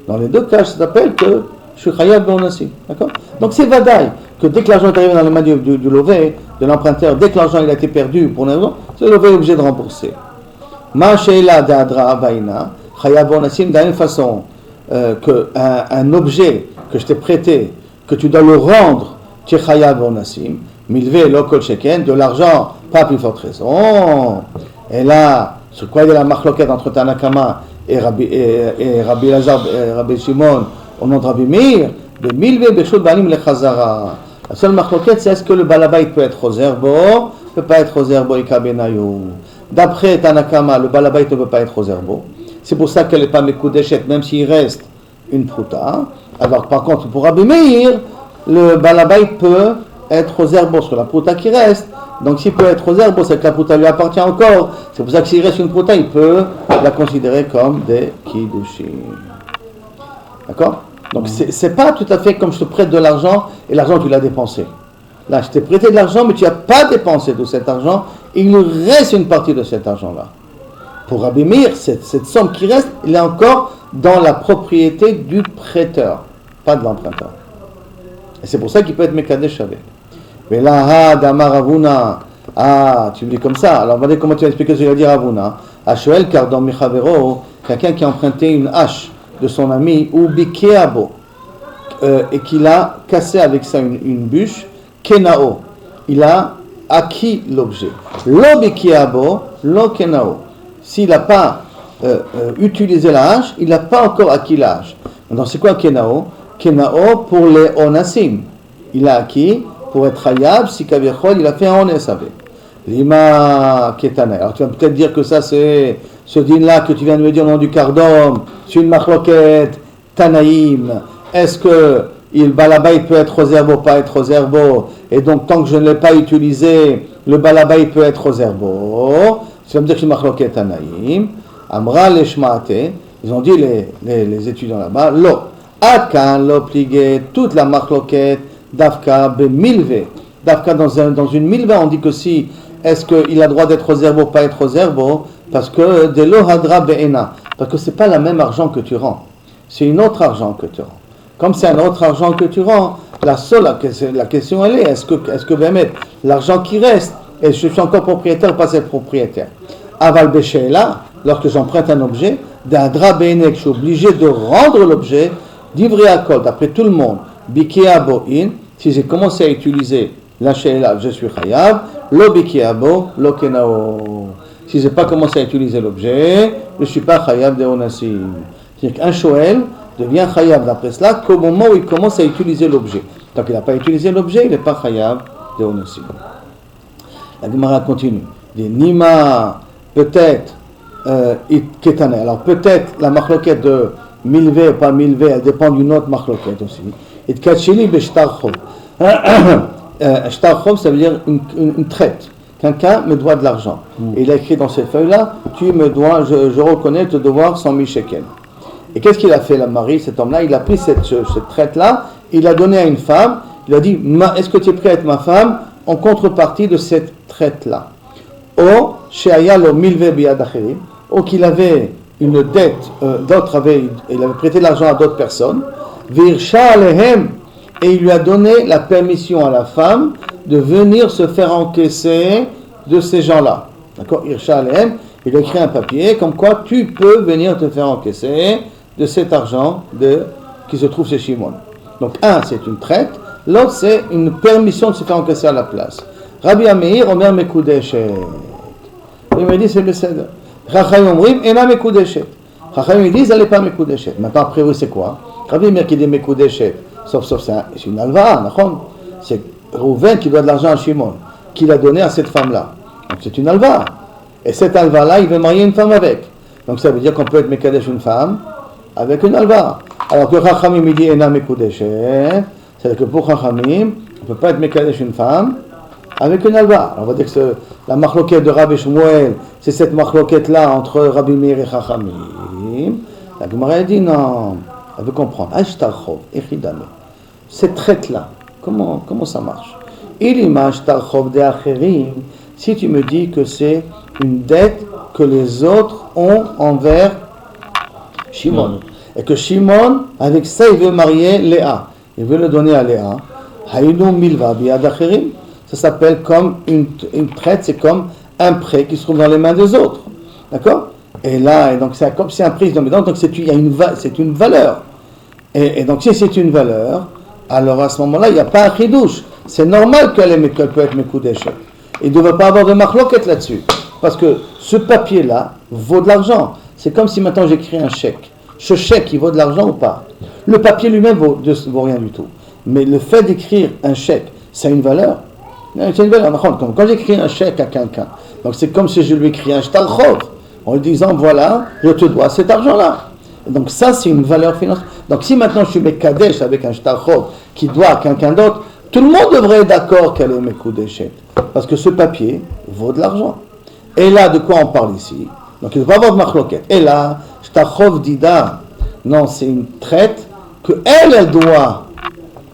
Speaker 1: Dans les deux cas, ça s'appelle que je suis Chayab Be'onassim. D'accord? Donc c'est Vadaï, que dès que l'argent est arrivé dans les mains du lové, de l'emprunteur, dès que l'argent il a été perdu pour une raison, c'est le lové obligé de rembourser. Ma sheila d'adra avaina, Chayab Be'onassim, de la même façon qu'un objet que je t'ai prêté, que tu dois le rendre, tu es Chayab Be'onassim, milvé lo kol sheken, de l'argent, pas plus forte raison. Et là, sur quoi il y a la marloquette entre Tanakama et Rabbi Elazar et Rabbi Shimon au nom de Rabbi Meir, de Milve Bershut Baalim le Chazara. La seule marloquette, c'est est-ce que le balabait peut être Roserbo, peut pas être Roserbo Ikabenayu. D'après Tanakama, le balabait ne peut pas être Roserbo. C'est pour ça qu'elle n'est pas Mekoudeshet, même s'il reste une prouta. Alors par contre, pour Rabbi Meir, le balabait peut être Roserbo sur la prouta qui reste. Donc s'il peut être Roserbo, c'est que la prouta lui appartient encore. C'est pour ça que s'il reste une prouta, il peut la considérer comme des Kiddushin. D'accord? Donc c'est pas tout à fait comme je te prête de l'argent et l'argent tu l'as dépensé. Là, je t'ai prêté de l'argent, mais tu n'as pas dépensé de cet argent. Il nous reste une partie de cet argent-là. Pour Rabbi Meir, cette somme qui reste, elle est encore dans la propriété du prêteur, pas de l'emprunteur. Et c'est pour ça qu'il peut être Mekadesh avec. Mais là, Damar Ravuna, tu me dis comme ça. Alors, on va dire comment tu vas expliquer ce qu'il va dire Ravuna. Ashuel, car dans Michavero, quelqu'un qui a emprunté une hache de son ami, ou Bikeabo, et qu'il a cassé avec ça une bûche, Kenao, il a acquis l'objet. Lo Bikeabo, lo Kenao. S'il n'a pas utilisé la hache, il n'a pas encore acquis la hache. Donc, c'est quoi Kenao? Kenao pour les Onassim. Il a acquis pour être Hayab, si Kaviachol, il a fait un Ones avec. Lima Ketana. Alors tu vas peut-être dire que ça c'est ce din-là que tu viens de me dire au nom du Kardom, c'est une machloket, Tanaïm. Est-ce que le balabait peut être Roserbo, pas être Roserbo? Et donc tant que je ne l'ai pas utilisé, le balabait peut être Roserbo. Tu vas me dire que c'est une machloket Tanaïm. Amra Leshmaate, ils ont dit les étudiants là-bas, Lo. Akan lo pligé, toute la machloket, Dafka be milve. Dafka dans une milve, on dit que si, est-ce qu'il a droit d'être Roserbo, pas être Roserbo? Parce que de lo hadra be'ena. Parce que c'est pas le même argent que tu rends. c'est une autre argent que tu rends. Comme c'est un autre argent que tu rends, la question elle est, est-ce que Bémet, l'argent qui reste, et je suis encore propriétaire ou pas être propriétaire? Aval Béchéla, lorsque j'emprunte un objet, d'un drap béné, que je suis obligé de rendre l'objet, d'ivrer à col, d'après tout le monde, Bikia Bo'in, si j'ai commencé à utiliser la Sheila, je suis Chayav, lo Bikia Bo, lo Kenao. Si je n'ai pas commencé à utiliser l'objet, je ne suis pas Chayav de Onassim. C'est-à-dire qu'un Shoel devient Chayav d'après cela qu'au moment où il commence à utiliser l'objet. Tant qu'il n'a pas utilisé l'objet, il n'est pas Chayav de Onassim. La Gemara continue. Des Nima, peut-être, Ketane. Alors peut-être la marloquette de milvé ou pas milvé, elle dépend d'une autre marloquette aussi. Et Kachili Beshtar Chov. Shtar Chov, ça veut dire une traite. Quelqu'un me doit de l'argent. Et il a écrit dans cette feuille-là, tu me dois, je reconnais te devoir 100 000 shekels. Et qu'est-ce qu'il a fait, la Marie, cet homme-là? Il a pris cette traite-là, il l'a donnée à une femme, il a dit, est-ce que tu es prêt à être ma femme en contrepartie de cette traite-là? Ou, she'ayalo milve biyad acherim, ou qu'il avait une dette, il avait prêté de l'argent à d'autres personnes, virsha alehem, et il lui a donné la permission à la femme de venir se faire encaisser de ces gens-là. D'accord? Irsha alehem, il a écrit un papier comme quoi tu peux venir te faire encaisser de cet argent qui se trouve chez Shimon. Donc un, c'est une traite, l'autre, c'est une permission de se faire encaisser à la place. Rabbi Ameir, Omer Mekudeshet. Il m'a dit, c'est le Seder. Chachamim Omrim, Ena Mekudeshet. Chachamim disent, elle n'est pas Mekudeshet. Maintenant, après, oui, c'est quoi? Rabbi Ameir qui dit Mekudeshet. Sauf c'est une alva, c'est Rouven qui doit de l'argent à Shimon, qui l'a donné à cette femme-là. Donc c'est une alva. Et cette alva-là, il veut marier une femme avec. Donc ça veut dire qu'on peut être Mekadesh une femme avec une alva. Alors que Chachamim il dit Ena Mekudeshet, c'est-à-dire que pour Chachamim, on ne peut pas être Mekadesh une femme avec une alva. Alors on va dire que la marloquette de Rabbi Shmuel, c'est cette marloquette-là entre Rabbi Meir et Chachamim. La Gemara dit non, elle veut comprendre. Ashtar Chov, Echidame. Cette traite-là, comment ça marche? Il Ashtar Chov de Acherim, si tu me dis que c'est une dette que les autres ont envers Shimon. Et que Shimon, avec ça, il veut marier Léa. Il veut le donner à Léa. Haïnou Milva Biad Acherim. Ça s'appelle comme une traite, c'est comme un prêt qui se trouve dans les mains des autres. D'accord? Et là, donc c'est comme si un prix, donc c'est une valeur. Et donc si c'est une valeur, alors à ce moment-là, il n'y a pas un chidouche. C'est normal qu'elle peut être Mekudeshet. Il ne devrait pas avoir de marloquette là-dessus. Parce que ce papier-là vaut de l'argent. C'est comme si maintenant j'écris un chèque. Ce chèque, il vaut de l'argent ou pas? Le papier lui-même vaut rien du tout. Mais le fait d'écrire un chèque, ça a une valeur. C'est une valeur. Quand j'écris un chèque à quelqu'un, donc c'est comme si je lui écris un shtar chov, en lui disant, voilà, je te dois cet argent-là. Donc ça, c'est une valeur financière. Donc si maintenant je suis Mekadesh avec un shtar chov qui doit à quelqu'un d'autre, tout le monde devrait être d'accord qu'elle est Mekudeshet. Parce que ce papier vaut de l'argent. Et là, de quoi on parle ici? Donc il ne va pas avoir de marloquette. Et là, shtar chov dida, non, c'est une traite que elle doit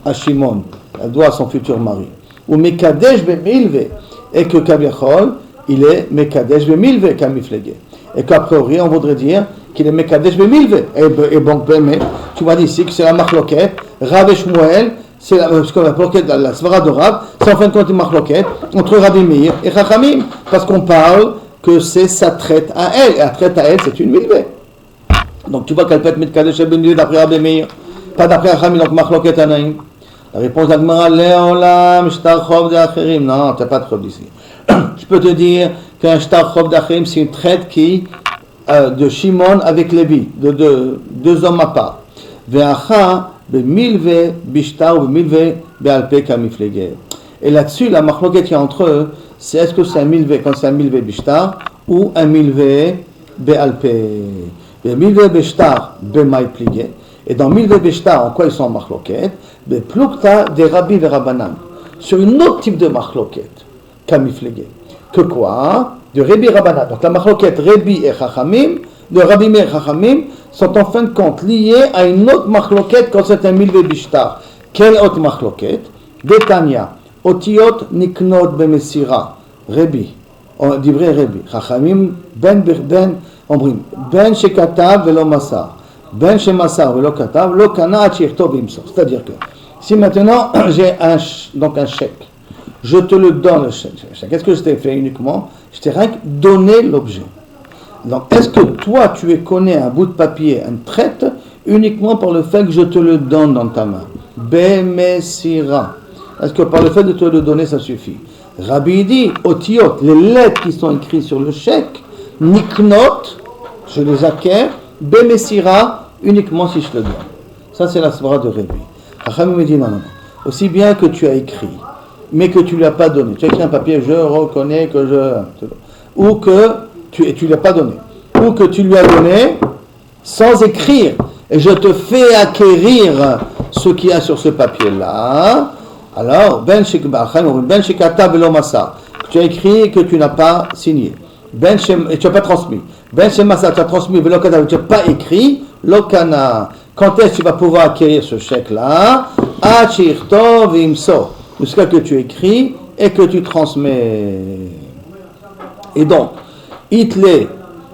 Speaker 1: à Shimon. Elle doit à son futur mari. Ou Mekadesh Bemilve. Et que Kabiachol, il est Mekadesh Bemilve Kamiflege. Et qu'a priori, on voudrait dire qu'il est Mekadesh Bemilve. Et donc, tu m'as dit ici que c'est la marloquette. Rav et Shmuel, c'est la marloquette, la svara de Rav, c'est en fin de compte une marloquette entre Rabbi Meir et Chachamim. Parce qu'on parle que c'est sa traite à elle. Et la traite à elle, c'est une milve. Donc tu vois qu'elle peut être Mekadesh Bemilve d'après Rabbi Meir. Pas d'après Chachamim, donc marloquette anaïm. La réponse d'Agmara, Léolam, shtar chov de acherim. Non, tu n'as pas de chov ici. Je peux te dire qu'un shtar chov d'acherim, c'est une traite de Shimon avec Lévi, de deux hommes à part. Ve'acha, b'milve, b'shtar, ou b'milve, be'alpe, kamiflege. Et là-dessus, la marloquette qui est entre eux, c'est est-ce que c'est un milve quand c'est un milve b'shtar, ou un milve be'alpe. Be'milve b'shtar, be'mai plige. Et dans Milve Beshtar, en quoi ils sont en marloquette? Mais plukta des Rabbi et Rabbanan. Sur une autre type de marloquette, kamiflege. Que quoi? De Rabbi Rabbanan. Donc la marloquette Rabbi et Chachamim, de Rabbi Meir et Chachamim, sont en fin de compte liées à une autre marloquette quand c'est un Milve Beshtar. Quelle autre marloquette? Betania. Otiot niknot bemesira. Rabbi. Divrei Rabbi. Chachamim ben Omrim. Ben shekatav velo masar. Ben Shemassar velo katav, lo kana achirto bimso. C'est-à-dire que si maintenant j'ai donc un chèque, je te le donne le chèque. Qu'est-ce que je t'ai fait uniquement? Je t'ai rien que donné l'objet. Donc est-ce que toi tu connais un bout de papier, une traite, uniquement par le fait que je te le donne dans ta main? Bemesira. Est-ce que par le fait de te le donner ça suffit? Rabbi dit, otiot, les lettres qui sont écrites sur le chèque, niknot, je les acquiers, bemesira, uniquement si je le donne. Ça, c'est la svara de Rabbi. Chacham me dit non. Aussi bien que tu as écrit, mais que tu ne l'as pas donné. Tu as écrit un papier, je reconnais que je. Ou que tu ne l'as pas donné. Ou que tu lui as donné sans écrire. Et je te fais acquérir ce qu'il y a sur ce papier-là. Alors, ben shekata belo masa. Tu as écrit et que tu n'as pas signé. Et tu n'as pas transmis. Ben shemasa, tu as transmis, velo kata, tu n'as pas écrit. Lokana, quand est-ce que tu vas pouvoir acquérir ce chèque-là? Achirto vimso, jusqu'à que tu écris et que tu transmets. Et donc, itle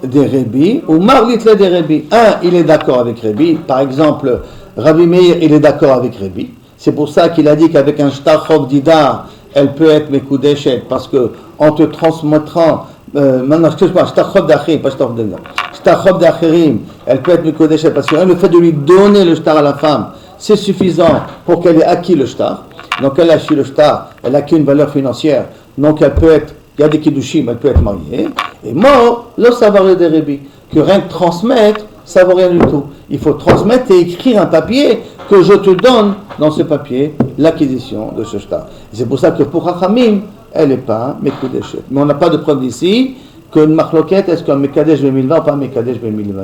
Speaker 1: des Rabbi, ou mar l'itle des Rabbi. Il est d'accord avec Rabbi. Par exemple, Rabbi Meir, il est d'accord avec Rabbi. C'est pour ça qu'il a dit qu'avec un shtar dida, elle peut être mekudeshet, parce que en te transmettant, maintenant, excuse-moi, shtar d'achirim, pas shtar dida. Shtar d'achirim, elle peut être mekudeshet, parce que le fait de lui donner le shtar à la femme, c'est suffisant pour qu'elle ait acquis le shtar. Donc elle a acquis le shtar, elle a acquis une valeur financière, donc elle peut être, il y a des kiddushim, elle peut être mariée. Et mort, le savoir des Rabbi, que rien que transmettre, ça vaut rien du tout. Il faut transmettre et écrire un papier que je te donne dans ce papier l'acquisition de ce shtar. C'est pour ça que pour Chachamim, elle n'est pas Mekudeshet. Mais on n'a pas de preuve ici que une marloquette, est-ce qu'un Mekadesh Bemilva ou pas un Mekadesh Bemilva?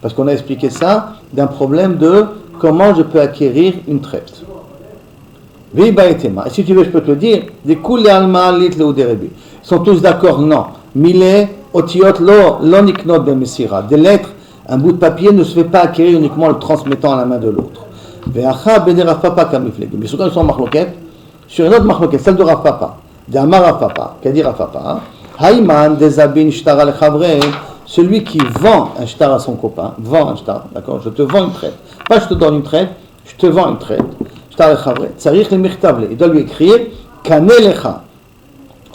Speaker 1: Parce qu'on a expliqué ça d'un problème de comment je peux acquérir une traite. Et si tu veux, je peux te le dire, des Kul Alma Lit Leu des Rabbi. Ils sont tous d'accord, non. Mile, Otiot, Lo Niknot Bemesira. Des lettres, un bout de papier ne se fait pas acquérir uniquement en le transmettant à la main de l'autre. Mais surtout ils sont marloquettes, sur une autre marloquette, celle de Rav Papa, d'Amar Rav Papa, qu'a dit Rav Papa, Haïman dezabin shtar al chavre, celui qui vend un shtar à son copain, vend un shtar, d'accord, je te vends une traite, pas je te donne une traite, je te vends une traite, shtar al chavre, tsarich le mirtavle, il doit lui écrire, kanelecha,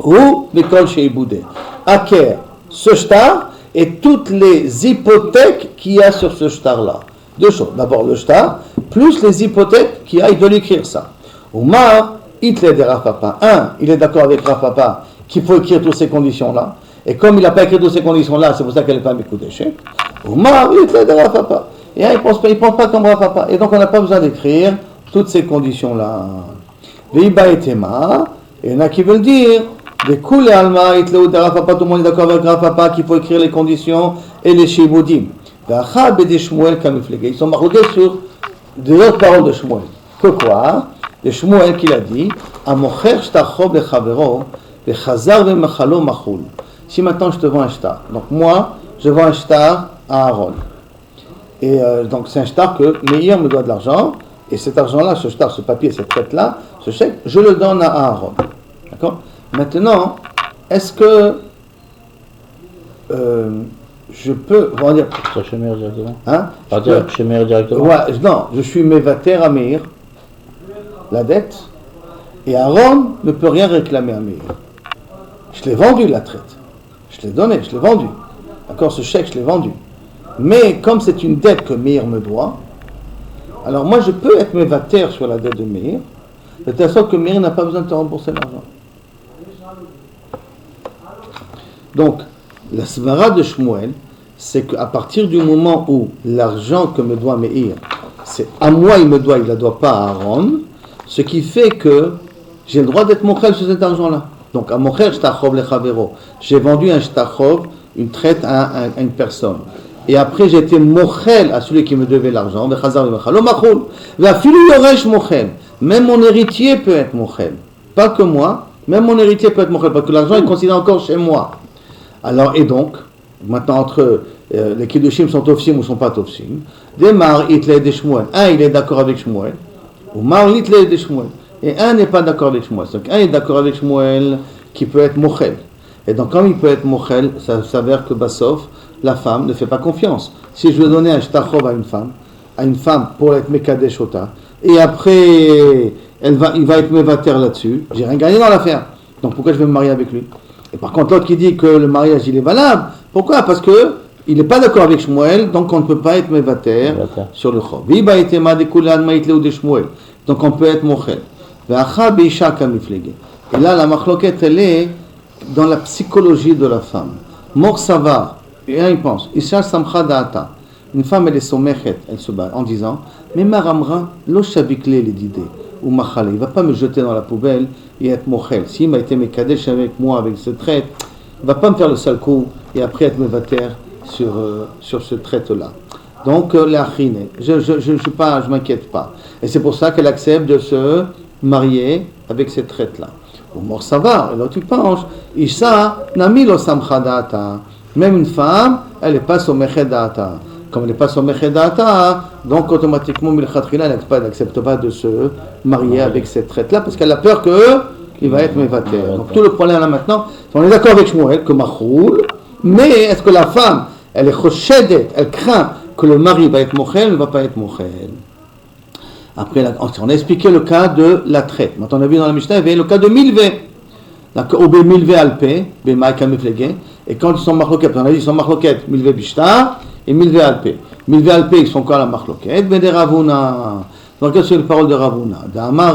Speaker 1: ou l'école chez Iboudé, acquiert ce shtar et toutes les hypothèques qu'il y a sur ce shtar-là. Deux choses. D'abord le shtar, plus les hypothèques qu'il y a, il doit l'écrire ça. Oumar, Hitler de Rav Papa. Il est d'accord avec Rav Papa qu'il faut écrire toutes ces conditions-là. Et comme il n'a pas écrit toutes ces conditions-là, c'est pour ça qu'elle n'est pas Mekudeshet. Oumar, Hitler de Rav Papa. Et il ne pense pas comme Rav Papa. Et donc on n'a pas besoin d'écrire toutes ces conditions-là. Veiba et Tema, et il y en a qui veulent dire, des Kul Alma, Hitler de Rav Papa, tout le monde est d'accord avec Rav Papa qu'il faut écrire les conditions et les Shiboudim. Ils sont marqués sur de l'autre parole de Shmuel. Que quoi? De Shmuel qui a dit si maintenant je te vends un shtar, donc moi je vends un shtar à Aaron, et donc c'est un shtar que Meir me doit de l'argent, et cet argent-là, ce shtar, ce papier, cette traite-là, ce chèque, je le donne à Aaron. D'accord? Maintenant, est-ce que je peux, on va dire,
Speaker 2: Chez Meir directement.
Speaker 1: Hein?
Speaker 2: Chez Meir directement.
Speaker 1: Ouais, non, je suis mévater à Meir, la dette, et Aaron ne peut rien réclamer à Meir. Je l'ai vendu la traite, je l'ai donné, je l'ai vendu. D'accord, ce chèque, je l'ai vendu. Mais comme c'est une dette que Meir me doit, alors moi je peux être mévater sur la dette de Meir, de telle sorte que Meir n'a pas besoin de te rembourser l'argent. Donc, la svara de Shmuel, c'est qu'à partir du moment où l'argent que me doit Meir, c'est à moi il me doit, il ne la doit pas à Aaron, ce qui fait que j'ai le droit d'être mochel sur cet argent-là. Donc, à mochel shtachov lechavero, j'ai vendu un shtachov, une traite à une personne. Et après, j'ai été mochel à celui qui me devait l'argent, même mon héritier peut être mochel. Pas que moi, même mon héritier peut être mochel, parce que l'argent est considéré encore chez moi. Alors, et donc, maintenant, entre les kiddushim sont tofsim ou ne sont pas tofsim, démarre Hitler de Shmuel. Il est d'accord avec Shmuel, ou mar Hitler de Shmuel. Et un n'est pas d'accord avec Shmuel. Donc, un est d'accord avec Shmuel qui peut être mochel. Et donc, comme il peut être mochel, ça s'avère que Bassof, la femme ne fait pas confiance. Si je veux donner un shtachov à une femme pour être mekadesh ota, et après il va être mevater là-dessus, j'ai rien gagné dans l'affaire. Donc pourquoi je vais me marier avec lui? Et par contre l'autre qui dit que le mariage il est valable, pourquoi? Parce que il n'est pas d'accord avec Shmuel, donc on ne peut pas être mevater sur le chov. Donc on peut être mochel. Et là la machloket elle est dans la psychologie de la femme. Mor savar, et là il pense, Isha samcha da'ata. Une femme elle est somechet, elle se bat en disant, mais maramra lo shavikle les didé ou machale, il va pas me jeter dans la poubelle et être mochel. S'il m'a été mekadesh avec moi avec ce trait, il va pas me faire le sale coup et après être mevater sur ce trait-là. Donc, l'achine, je m'inquiète pas. Et c'est pour ça qu'elle accepte de se marier avec ces traites-là. Au mort ça va, et là tu penches, Isha nami lo samcha da'ata. Même une femme, elle n'est pas somechet da'ata. Comme elle n'est pas somechet da'ata, donc automatiquement, elle n'accepte pas de se marier avec cette traite-là, parce qu'elle a peur qu'il va être mevater. Donc tout le problème là maintenant, on est d'accord avec Shmuel, que machoul, mais est-ce que la femme, elle est choshedet, elle craint que le mari va être mochel, ne va pas être mochel. Après, on a expliqué le cas de la traite. Maintenant, on a vu dans la Mishnah, il y avait le cas de milvé. Ou be milvé alpé, be maïka miflegé. Et quand ils sont marloquet, on a dit ils sont marloquet, milvé bishtar et milvé alpé. Milvé alpé, ils sont quoi la marloquet? Mais des ravuna. Donc, quelles sont les paroles de Ravuna? D'Amar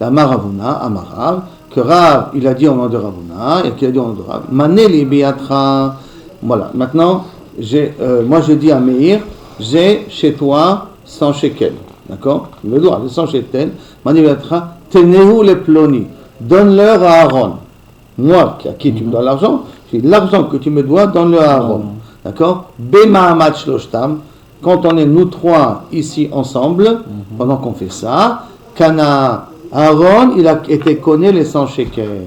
Speaker 1: Ravuna, Amar Rav, que Rav, il a dit au nom de Ravuna, et qu'il a dit au nom de Rav, Maneli biatra. Voilà, maintenant, moi je dis à Meir, j'ai chez toi 100 shekels. D'accord? Le doigt, le 100 shekels. Maneli biatra, tenez-vous les plonis. Donne-leur à Aaron. Moi, à qui tu me dois l'argent, j'ai l'argent que tu me dois, donne-le à Aaron. D'accord? Bema'amat shloshtam. Quand on est nous trois ici ensemble, pendant qu'on fait ça, Kana, Aaron, il a été connu les 100 shekels.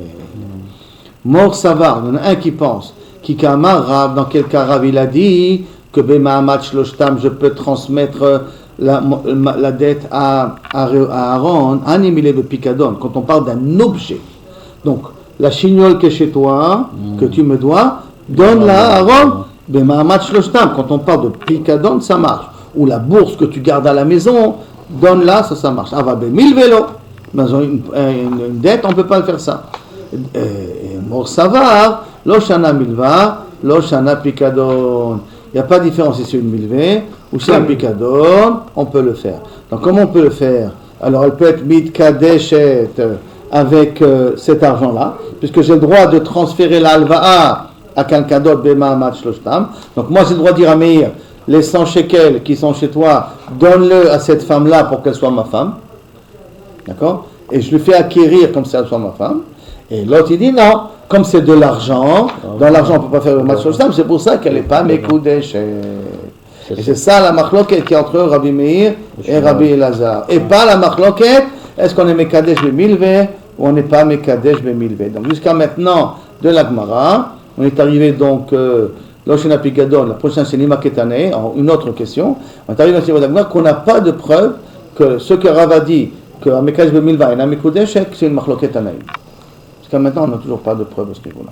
Speaker 1: Mor Savar, il y en a un qui pense, qui Kamar Rav, dans quel cas Rav il a dit que Bema'amat shloshtam, je peux transmettre la dette à Aaron, Animile de Picadon, quand on parle d'un objet. Donc, la chignole qui est chez toi, que tu me dois, donne-la à Aaron. Quand on parle de picadon, ça marche. Ou la bourse que tu gardes à la maison, donne-la, ça marche. Ah, va bien, 1000 vélos. Dans une dette, on ne peut pas le faire ça. Mor savar, loshana milva, loshana picadon. Il n'y a pas de différence si c'est une milvé ou c'est un picadon, on peut le faire. Donc, comment on peut le faire? Alors, elle peut être mitkadeshet avec cet argent-là, puisque j'ai le droit de transférer l'alva'a à quelqu'un d'autre, Bema'amat shloshtam. Donc moi j'ai le droit de dire à Meir, les 100 shekels qui sont chez toi, donne-le à cette femme-là pour qu'elle soit ma femme. D'accord? Et je le fais acquérir comme si elle soit ma femme. Et l'autre il dit non, comme c'est de l'argent, dans l'argent on ne peut pas faire le match shloshtam, c'est pour ça qu'elle n'est pas mekudeshet. Et c'est ça la machloket qui est entre Rabbi Meir et Rabbi Elazar. Et pas la machloket, est-ce qu'on est mekadesh be-milvé ou on n'est pas mekadesh be-milvé. Donc jusqu'à maintenant de la Gemara, on est arrivé donc, l'Oshena Pigadon, la prochaine c'est Nima Ketane, une autre question. On est arrivé dans le Gemara qu'on n'a pas de preuve que ce que Rav a dit, qu'un Mekadesh be-milva et un Mekudesh, c'est une Machloket Anaïm. Jusqu'à maintenant, on n'a toujours pas de preuve à ce niveau-là.